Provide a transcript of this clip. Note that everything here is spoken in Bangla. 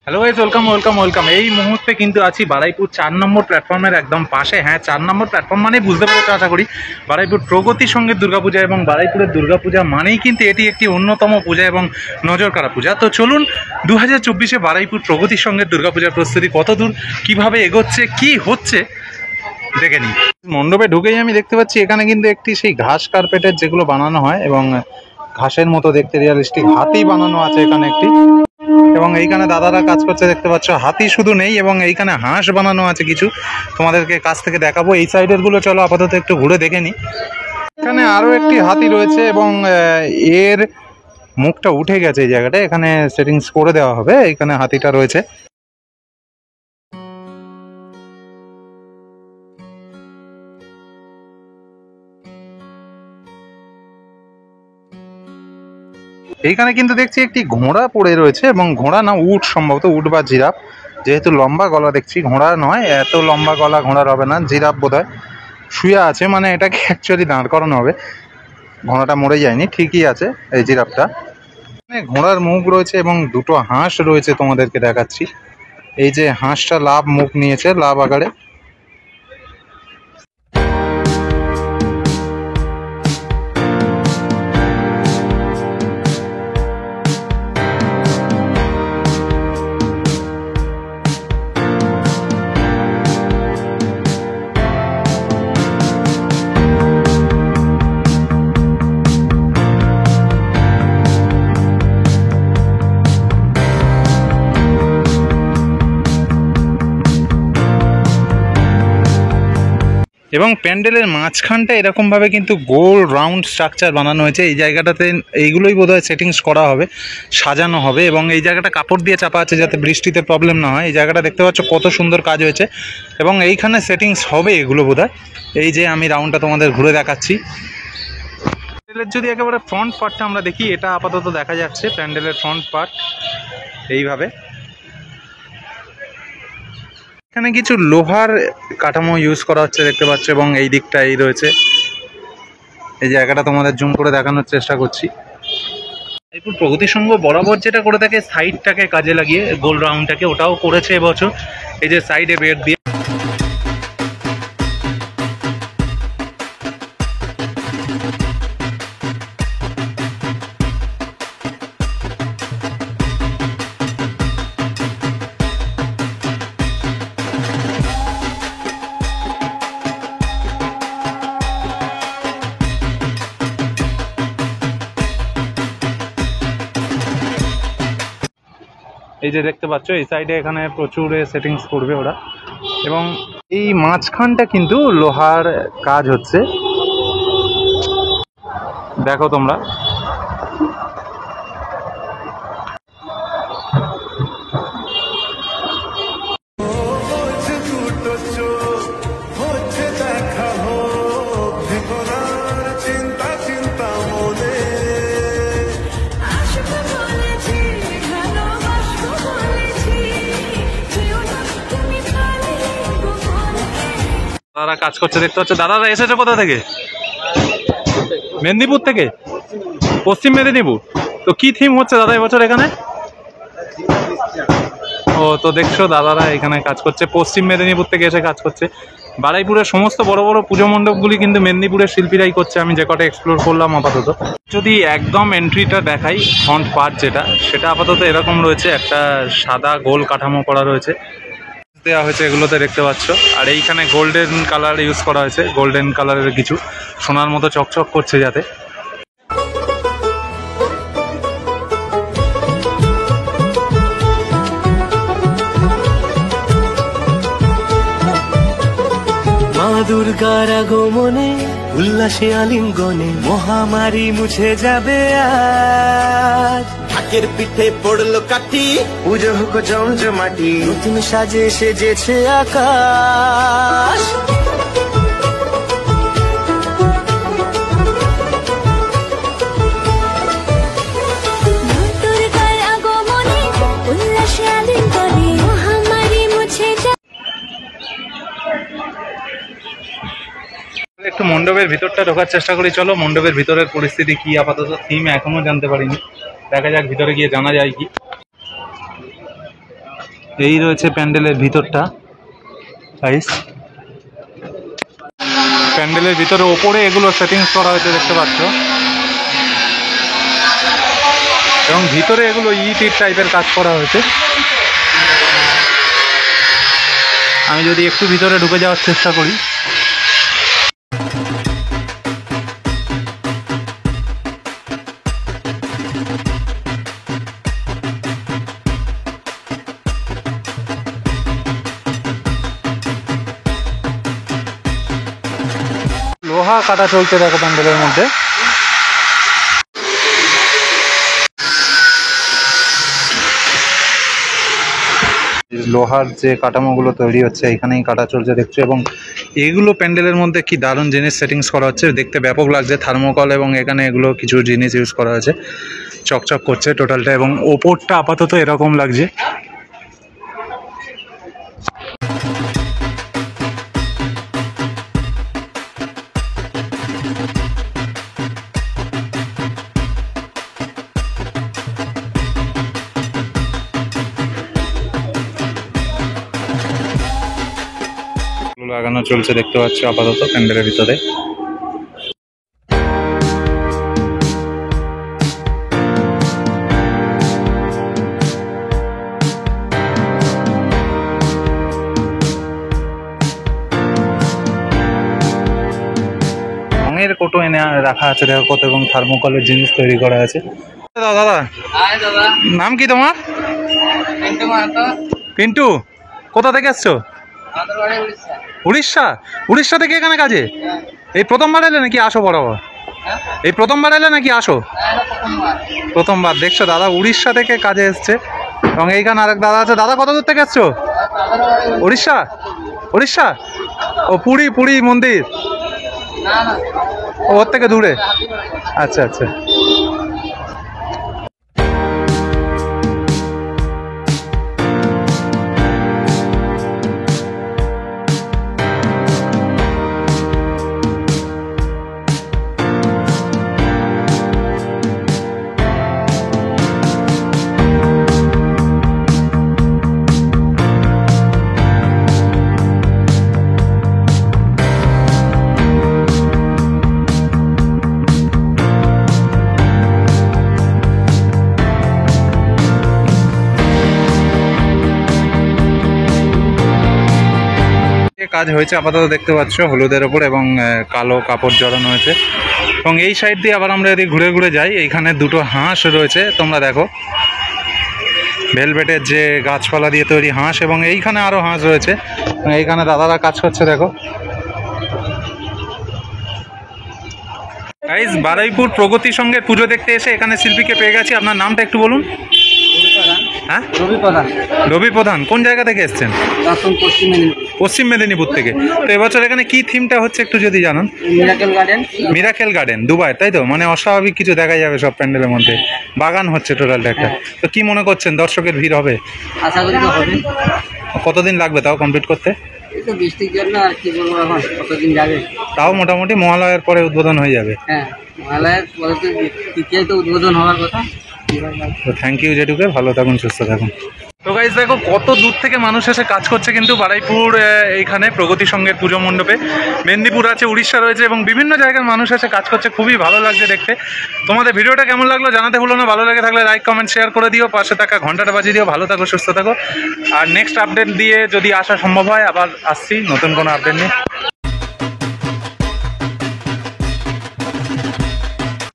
Hello guys, welcome welcome welcome. এই মুহূর্তে কিন্তু আছি বারুইপুর 4 নম্বর প্ল্যাটফর্মের একদম পাশে। হ্যাঁ, 4 নম্বর প্ল্যাটফর্ম মানে বুঝতে পেরেছো আশা করি। বারুইপুর প্রগতি সঙ্গীত দুর্গাপূজা, এবং বারুইপুরের দুর্গাপূজা মানেই কিন্তু এটি একটি অন্যতম পূজা এবং নজরকাড়া পূজা। তো চলুন 2024-এ বারুইপুর প্রগতি সঙ্গীত দুর্গাপূজার প্রস্তুতি কত দূর, কীভাবে এগোচ্ছে, কি হচ্ছে দেখে নিই। মণ্ডপে ঢুকেই আমি দেখতে পাচ্ছি এখানে কিন্তু একটি সেই ঘাস কার্পেটের যেগুলো বানানো হয়, এবং ঘাসের মতো দেখতে রিয়ালিস্টিক হাতি বানানো আছে এখানে একটি, এবং এইখানে দাদারা কাজ করছে দেখতে পাচ্ছ। হাতি শুধু নেই, এবং এইখানে হাঁস বানানো আছে কিছু, তোমাদেরকে কাছ থেকে দেখাবো। এই সাইডের গুলো চলো আপাতত একটু ঘুরে দেখে নি। এখানে আরো একটি হাতি রয়েছে, এবং এর মুখটা উঠে গেছে এই জায়গাটা, এখানে সেটিংস করে দেওয়া হবে। এখানে হাতিটা রয়েছে। এইখানে কিন্তু দেখছি একটি ঘোড়া পড়ে রয়েছে, এবং ঘোড়া না উট, সম্ভবত উট বা জিরাফ, যেহেতু লম্বা গলা দেখছি। ঘোড়া নয়, এত লম্বা গলা ঘোড়ার হবে না, জিরাফ বোধহয় শুয়ে আছে, মানে এটাকে অ্যাকচুয়ালি দাঁড় করানো হবে। ঘোড়াটা মরে যায়নি, ঠিকই আছে এই জিরাফটা। ঘোড়ার মুখ রয়েছে এবং দুটো হাঁস রয়েছে, তোমাদেরকে দেখাচ্ছি। এই যে হাঁসটা লাভ মুখ নিয়েছে, লাভ আকারে। এবং প্যান্ডেলের মাঝখানটা এরকমভাবে কিন্তু গোল রাউন্ড স্ট্রাকচার বানানো হয়েছে। এই জায়গাটাতে এইগুলোই বোধহয় সেটিংস করা হবে, সাজানো হবে, এবং এই জায়গাটা কাপড় দিয়ে চাপা আছে যাতে বৃষ্টিতে প্রবলেম না হয়। এই জায়গাটা দেখতে পাচ্ছ কত সুন্দর কাজ হয়েছে, এবং এইখানে সেটিংস হবে এগুলো বোধহয়। এই যে আমি রাউন্ডটা তোমাদের ঘুরে দেখাচ্ছি। প্যান্ডেলের যদি একেবারে ফ্রন্ট পার্টটা আমরা দেখি, এটা আপাতত দেখা যাচ্ছে প্যান্ডেলের ফ্রন্ট পার্ট এইভাবে। এখানে কিছু লোহার কাঠামো ইউজ করা হচ্ছে দেখতে পাচ্ছ, এবং এই দিকটা এই রয়েছে। এই জায়গাটা তোমাদের জুম করে দেখানোর চেষ্টা করছি। বারুইপুর প্রগতি সংঘ বরাবর যেটা করে থাকে, সাইডটাকে কাজে লাগিয়ে গোল রাউন্ডটাকে, ওটাও করেছে এবছর। এই যে সাইডে বেড দিয়ে এই যে দেখতে পাচ্ছ, এই সাইডে এখানে প্রচুর সেটিংস করবে ওরা, এবং এই মাঝখানটা কিন্তু লোহার কাজ হচ্ছে, দেখো তোমরা। দাদারা কাজ করছে দেখতে পাচ্ছ। দাদারা এসেছে কোথা থেকে? মেদিনীপুর থেকে, পশ্চিম মেদিনীপুর। তো কি থিম হচ্ছে দাদা এবছর এখানে? ও, তো দেখছো দাদারা এখানে কাজ করছে, পশ্চিম মেদিনীপুর থেকে এসে কাজ করছে। বারুইপুরের সমস্ত বড় বড় পুজো মণ্ডপগুলি কিন্তু মেদিনীপুরের শিল্পীরাই করছে, আমি যে কটা এক্সপ্লোর করলাম আপাতত। যদি একদম এন্ট্রিটা দেখাই, ফ্রন্ট পার্ট যেটা, সেটা আপাতত এরকম রয়েছে। একটা সাদা গোল কাঠামো করা রয়েছে, দেওয়া হয়েছে এগুলোতে দেখতে পাচ্ছ। আর এইখানে গোল্ডেন কালার ইউজ করা হয়েছে, গোল্ডেন কালারের কিছু সোনার মতো চকচক করছে যাতে। মা দুর্গার আগমনে উল্লাসে আলিঙ্গনে মহামারী মুছে যাবে আজ। ঢাকের পিঠে পড়লো কাঠি, পুজো হোক জমজমাটি, নতুন সাজে সেজেছে আকাশ। একটু মণ্ডপের ভিতরটা ঢোকার চেষ্টা করি, চলো। মণ্ডপের ভিতরের পরিস্থিতি কি, আপাতত থিম এখনো জানতে পারিনি, দেখা যাক ভিতরে গিয়ে জানা যায় কি। এই রয়েছে প্যান্ডেলের ভিতরটা গাইস। প্যান্ডেলের ভিতরে ওপরে এগুলো সেটিংস করা হয়েছে দেখতে পাচ্ছ, এবং ভিতরে এগুলো ইট টাইপের কাজ করা হয়েছে। আমি যদি একটু ভিতরে ঢুকে যাওয়ার চেষ্টা করি, লোহা কাটা চলছে দেখো প্যান্ডেলের মধ্যে। লোহার যে কাঠামোগুলো তৈরি হচ্ছে এখানেই কাটা চলছে দেখছো, এবং এগুলো প্যান্ডেলের মধ্যে কি দারুণ জিনিস সেটিংস করা হচ্ছে, দেখতে ব্যাপক লাগছে। থার্মোকল এবং এখানে এগুলো কিছু জিনিস ইউজ করা হয়েছে, চকচক করছে টোটালটা, এবং ওপরটা আপাতত এরকম লাগছে। লাগানো চলছে দেখতে পাচ্ছ আপাতত প্যান্ডেলের ভিতরে। রঙের কোটো এনে রাখা আছে দেখো কত, এবং থার্মোকলের জিনিস তৈরি করা আছে। দাদা নাম কি তোমার? পিন্টু। কোথা থেকে এসছো? উড়িষ্যা। উড়িষ্যা থেকে এখানে কাজে? এই প্রথমবার এলে নাকি আসো বরাবর? এই প্রথমবার এলে নাকি আসো? প্রথমবার। দেখছো দাদা উড়িষ্যা থেকে কাজে এসছে, এবং এইখানে আরেক দাদা আছে। দাদা কত দূর থেকে এসছো? উড়িষ্যা। উড়িষ্যা ও পুরী, পুরী মন্দির ওর থেকে দূরে। আচ্ছা আচ্ছা। কাজ হয়েছে আপাতত দেখতে পাচ্ছ হলুদের ওপর, এবং কালো কাপড় জড়ানো হয়েছে। এবং এই সাইড দিয়ে আবার আমরা যদি ঘুরে ঘুরে যাই, এইখানে দুটো হাঁস রয়েছে তোমরা দেখো, ভেলভেটের যে গাছপালা দিয়ে তৈরি হাঁস, এবং এইখানে আরো হাঁস রয়েছে। এইখানে দাদারা কাজ করছে দেখো। গাইস বারুইপুর প্রগতি সংঘের পুজো দেখতে এসে এখানে শিল্পীকে পেয়ে গেছি। আপনার নামটা একটু বলুন। হ্যাঁ, রবি প্রধান। রবি প্রধান। কোন জায়গা থেকে এসছেন? পশ্চিম মেদিনীপুর থেকে। তো এবছর এখানে কি থিমটা হচ্ছে একটু যদি জানান। Miracle garden. Miracle garden Dubai, তাই তো? মানে অস্বাভাবিক কিছু দেখা যাবে সব প্যান্ডেলের মধ্যে, বাগান হচ্ছে টোটালটা একটা। তো কি মনে করছেন দর্শকের ভিড় হবে? আশা করি তো হবে। কতদিন লাগবে তাও কমপ্লিট করতে? তো বৃষ্টির জন্য আর কি বলবো, এখন কতদিন যাবে। তাও মোটামুটি মহালয়ার পরে উদ্বোধন হয়ে যাবে। হ্যাঁ, মহালয়ার পরে তো তৃতীয় তো উদ্বোধন হওয়ার কথা। তো থ্যাংক ইউ জেঠুকে, ভালো থাকুন, সুস্থ থাকুন। তো গাইস দেখো কত দূর থেকে মানুষ এসে কাজ করছে কিন্তু বারুইপুর এইখানে প্রগতি সংঘের পুজো মণ্ডপে। মেদিনীপুর আছে, উড়িষ্যা রয়েছে, এবং বিভিন্ন জায়গার মানুষ এসে কাজ করছে, খুবই ভালো লাগছে দেখতে। তোমাদের ভিডিওটা কেমন লাগলো জানাতে ভুলো না। ভালো লাগে থাকলে লাইক কমেন্ট শেয়ার করে দিও, পাশে থাকা ঘন্টাটা বাজিয়ে দিও। ভালো থাকো, সুস্থ থাকো, আর নেক্সট আপডেট দিয়ে যদি আসা সম্ভব হয় আবার আসছি নতুন কোনো আপডেট নিয়ে।